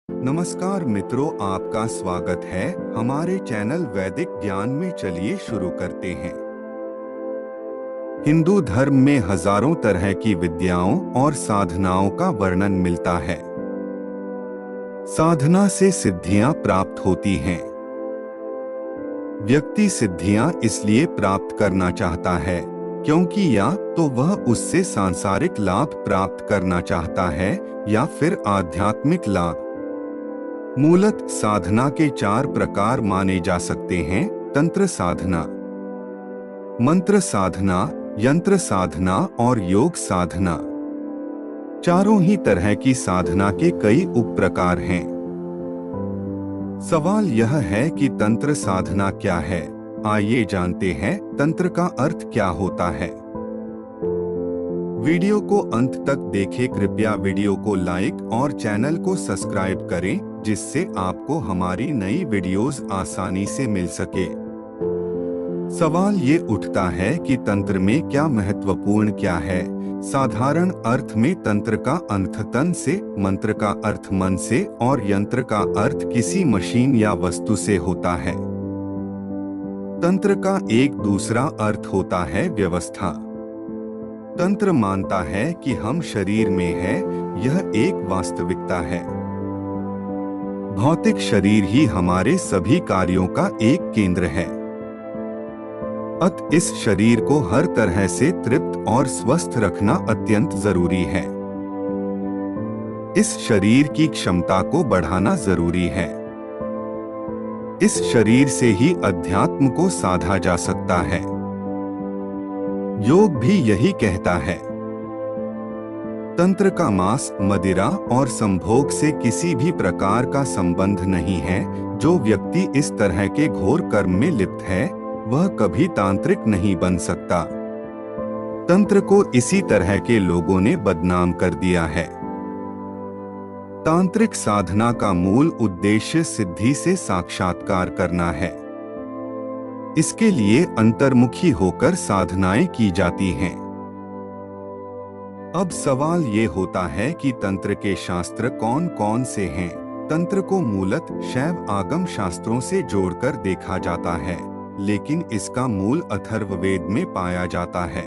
नमस्कार मित्रों, आपका स्वागत है हमारे चैनल वैदिक ज्ञान में। चलिए शुरू करते हैं। हिंदू धर्म में हजारों तरह की विद्याओं और साधनाओं का वर्णन मिलता है। साधना से सिद्धियां प्राप्त होती हैं। व्यक्ति सिद्धियां इसलिए प्राप्त करना चाहता है क्योंकि या तो वह उससे सांसारिक लाभ प्राप्त करना चाहता है या फिर आध्यात्मिक लाभ। मूलत साधना के 4 प्रकार माने जा सकते हैं: तंत्र साधना, मंत्र साधना, यंत्र साधना और योग साधना। चारों ही तरह की साधना के कई उप प्रकार हैं। सवाल यह है कि तंत्र साधना क्या है। आइए जानते हैं तंत्र का अर्थ क्या होता है। वीडियो को अंत तक देखें। कृपया वीडियो को लाइक और चैनल को सब्सक्राइब करें, जिससे आपको हमारी नई वीडियोस आसानी से मिल सके। सवाल ये उठता है कि तंत्र में क्या महत्वपूर्ण क्या है। साधारण अर्थ में तंत्र का अर्थ तन से, मंत्र का अर्थ मन से और यंत्र का अर्थ किसी मशीन या वस्तु से होता है। तंत्र का एक दूसरा अर्थ होता है व्यवस्था। तंत्र मानता है कि हम शरीर में हैं, यह एक वास्तविकता है। भौतिक शरीर ही हमारे सभी कार्यों का एक केंद्र है। इस शरीर को हर तरह से तृप्त और स्वस्थ रखना अत्यंत जरूरी है। इस शरीर की क्षमता को बढ़ाना जरूरी है। इस शरीर से ही अध्यात्म को साधा जा सकता है। योग भी यही कहता है। तंत्र का मांस, मदिरा और संभोग से किसी भी प्रकार का संबंध नहीं है। जो व्यक्ति इस तरह के घोर कर्म में लिप्त है, वह कभी तांत्रिक नहीं बन सकता। तंत्र को इसी तरह के लोगों ने बदनाम कर दिया है। तांत्रिक साधना का मूल उद्देश्य सिद्धि से साक्षात्कार करना है। इसके लिए अंतर्मुखी होकर साधनाएं की जाती हैं। अब सवाल ये होता है कि तंत्र के शास्त्र कौन कौन से हैं। तंत्र को मूलत शैव आगम शास्त्रों से जोड़कर देखा जाता है, लेकिन इसका मूल अथर्ववेद में पाया जाता है।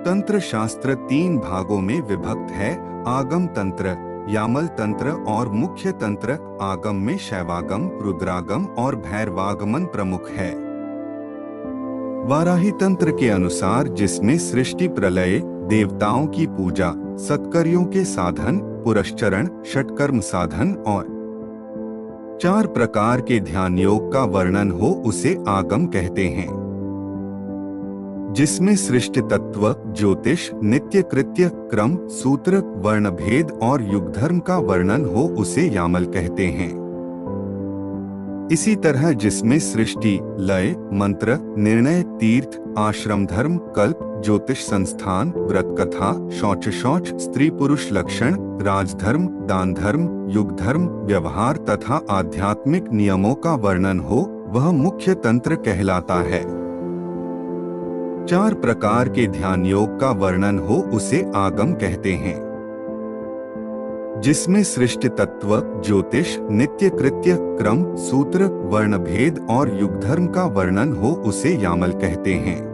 तंत्र शास्त्र 3 भागों में विभक्त है: आगम तंत्र, यामल तंत्र और मुख्य तंत्र। आगम में शैवागम, रुद्रागम और भैरवागमन प्रमुख है। वाराही तंत्र के अनुसार, जिसमें सृष्टि, प्रलय, देवताओं की पूजा, सत्कर्यों के साधन, पुरस्चरण, षटकर्म साधन और 4 प्रकार के ध्यान योग का वर्णन हो, उसे आगम कहते हैं। जिसमें सृष्टि तत्व, ज्योतिष, नित्य कृत्य, क्रम, सूत्र, वर्ण भेद और युगधर्म का वर्णन हो, उसे यामल कहते हैं। इसी तरह जिसमें सृष्टि, लय, मंत्र, निर्णय, तीर्थ, आश्रम धर्म, कल्प, ज्योतिष संस्थान, व्रत कथा, शौच, स्त्री पुरुष लक्षण, राजधर्म, दान धर्म, युग धर्म, व्यवहार तथा आध्यात्मिक नियमों का वर्णन हो, वह मुख्य तंत्र कहलाता है। 4 प्रकार के ध्यान योग का वर्णन हो, उसे आगम कहते हैं। जिसमें सृष्टि तत्व, ज्योतिष, नित्य कृत्य, क्रम, सूत्र, वर्ण भेद और युगधर्म का वर्णन हो, उसे यामल कहते हैं।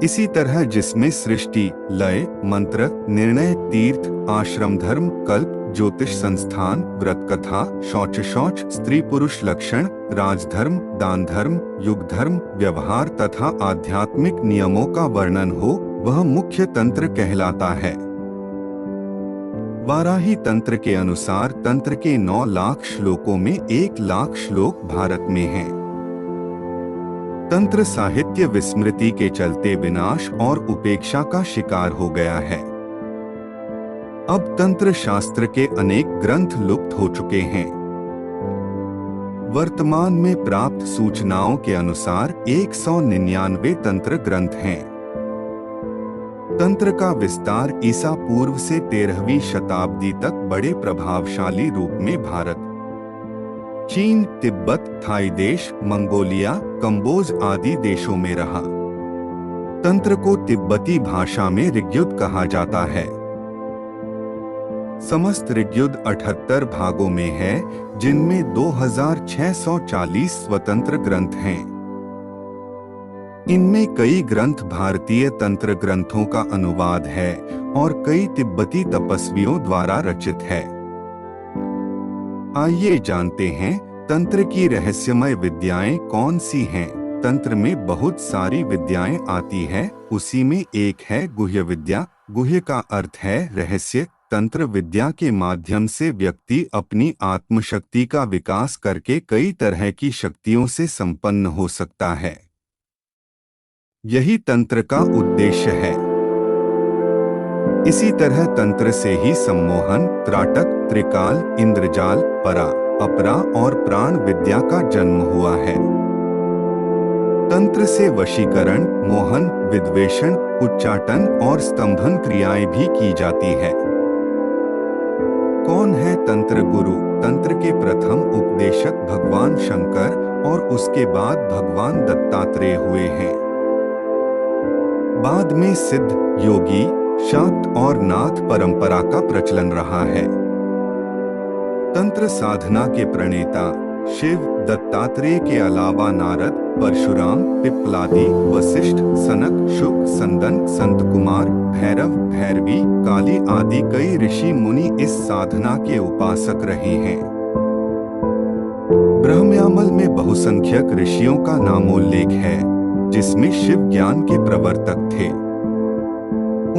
इसी तरह जिसमें सृष्टि, लय, मंत्र, निर्णय, तीर्थ, आश्रम धर्म, कल्प, ज्योतिष संस्थान, व्रत कथा, शौच, स्त्री पुरुष लक्षण, राजधर्म, दान धर्म, युग धर्म, व्यवहार तथा आध्यात्मिक नियमों का वर्णन हो, वह मुख्य तंत्र कहलाता है। वाराही तंत्र के अनुसार तंत्र के 9 लाख श्लोकों में 1 लाख श्लोक भारत में हैं। तंत्र साहित्य विस्मृति के चलते विनाश और उपेक्षा का शिकार हो गया है। अब तंत्र शास्त्र के अनेक ग्रंथ लुप्त हो चुके हैं। वर्तमान में प्राप्त सूचनाओं के अनुसार 199 तंत्र ग्रंथ हैं। तंत्र का विस्तार ईसा पूर्व से 13वीं शताब्दी तक बड़े प्रभावशाली रूप में भारत, चीन, तिब्बत, थाई देश, मंगोलिया, कंबोज आदि देशों में रहा। तंत्र को तिब्बती भाषा में ऋग्युत कहा जाता है। समस्त ऋग्युद्ध 78 भागों में है, जिनमें 2640 स्वतंत्र ग्रंथ हैं। इनमें कई ग्रंथ भारतीय तंत्र ग्रंथों का अनुवाद है और कई तिब्बती तपस्वियों द्वारा रचित है। आइए जानते हैं तंत्र की रहस्यमय विद्याएं कौन सी हैं। तंत्र में बहुत सारी विद्याएं आती है, उसी में एक है गुह्य विद्या। गुह्य का अर्थ है रहस्य। तंत्र विद्या के माध्यम से व्यक्ति अपनी आत्मशक्ति का विकास करके कई तरह की शक्तियों से संपन्न हो सकता है। यही तंत्र का उद्देश्य है। इसी तरह तंत्र से ही सम्मोहन, त्राटक, त्रिकाल, इंद्रजाल, परा, अपरा और प्राण विद्या का जन्म हुआ है। तंत्र से वशीकरण, मोहन, विद्वेषण, उच्चाटन और स्तंभन क्रियाएं भी की जाती है। कौन है तंत्र गुरु? तंत्र के प्रथम उपदेशक भगवान शंकर और उसके बाद भगवान दत्तात्रेय हुए हैं। बाद में सिद्ध, योगी, शाक्त और नाथ परंपरा का प्रचलन रहा है। तंत्र साधना के प्रणेता शिव, दत्तात्रेय के अलावा नारद, परशुराम, पिप्पलादि, वशिष्ठ, सनक, शुक, संदन, संत कुमार, भैरव, भैरवी, काली आदि कई ऋषि मुनि इस साधना के उपासक रहे हैं। ब्रह्मयामल में बहुसंख्यक ऋषियों का नामोल्लेख है, जिसमें शिव ज्ञान के प्रवर्तक थे।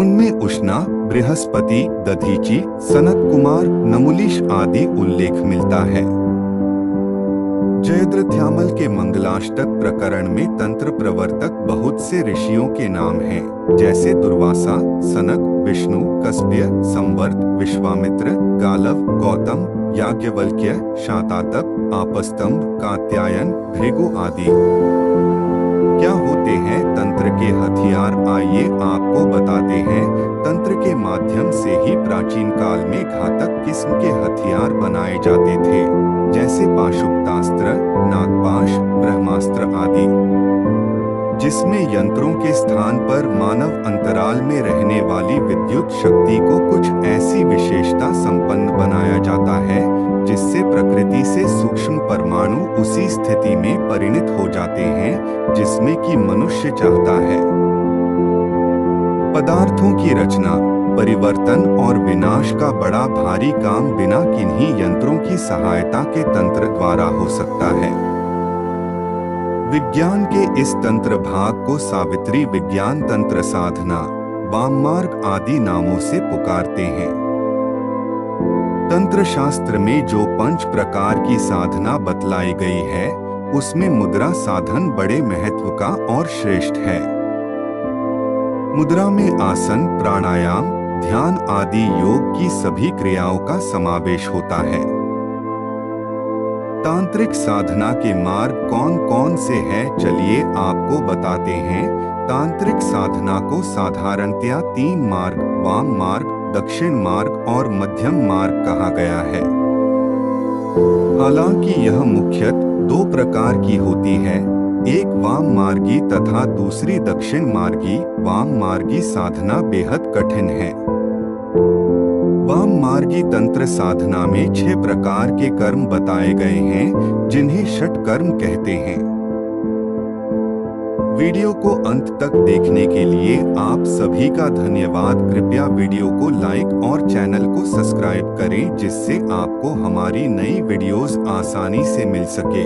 उनमें उष्णा, बृहस्पति, दधीची, सनत कुमार, नमुलिश आदि उल्लेख मिलता है। जयद्रथ्यामल के मंगलाष्टक प्रकरण में तंत्र प्रवर्तक बहुत से ऋषियों के नाम हैं, जैसे दुर्वासा, सनक, विष्णु, कस्प्य, संवर्त, विश्वामित्र, गालव, गौतम, याज्ञवल्क्य, शातातप, आपस्तंभ, कात्यायन, भृगु आदि। क्या होते हैं तंत्र के हथियार? आइए आपको बताते हैं। तंत्र के माध्यम से ही प्राचीन काल में घातक किस्म के हथियार बनाए जाते थे, जैसे पाशुपतास्त्र, नागपाश, ब्रह्मास्त्र आदि, जिसमें यंत्रों के स्थान पर मानव अंतराल में रहने वाली विद्युत शक्ति को कुछ ऐसी विशेषता संपन्न बनाया जाता है जिससे प्रकृति से सूक्ष्म परमाणु उसी स्थिति में परिणत हो जाते हैं जिसमें कि मनुष्य चाहता है। पदार्थों की रचना, परिवर्तन और विनाश का बड़ा भारी काम बिना किन्हीं यंत्रों की सहायता के तंत्र द्वारा हो सकता है। विज्ञान के इस तंत्र भाग को सावित्री विज्ञान तंत्र साधना, वाममार्ग आदि नामों से पुकारते हैं। तंत्र शास्त्र में जो 5 प्रकार की साधना बतलाई गई है, उसमें मुद्रा साधन बड़े महत्व का और श्रेष्ठ है। मुद्रा में आसन, प्राणायाम, ध्यान आदि योग की सभी क्रियाओं का समावेश होता है। तांत्रिक साधना के मार्ग कौन कौन से हैं, चलिए आपको बताते हैं। तांत्रिक साधना को साधारणतया 3 मार्ग, वाम मार्ग, दक्षिण मार्ग और मध्यम मार्ग कहा गया है। हालांकि यह मुख्यतः 2 प्रकार की होती है, एक वाम मार्गी तथा दूसरी दक्षिण मार्गी। वाम मार्गी साधना बेहद कठिन है। वाम मार्गी तंत्र साधना में 6 प्रकार के कर्म बताए गए हैं, जिन्हें षट कर्म कहते हैं। वीडियो को अंत तक देखने के लिए आप सभी का धन्यवाद। कृपया वीडियो को लाइक और चैनल को सब्सक्राइब करें, जिससे आपको हमारी नई वीडियोस आसानी से मिल सके।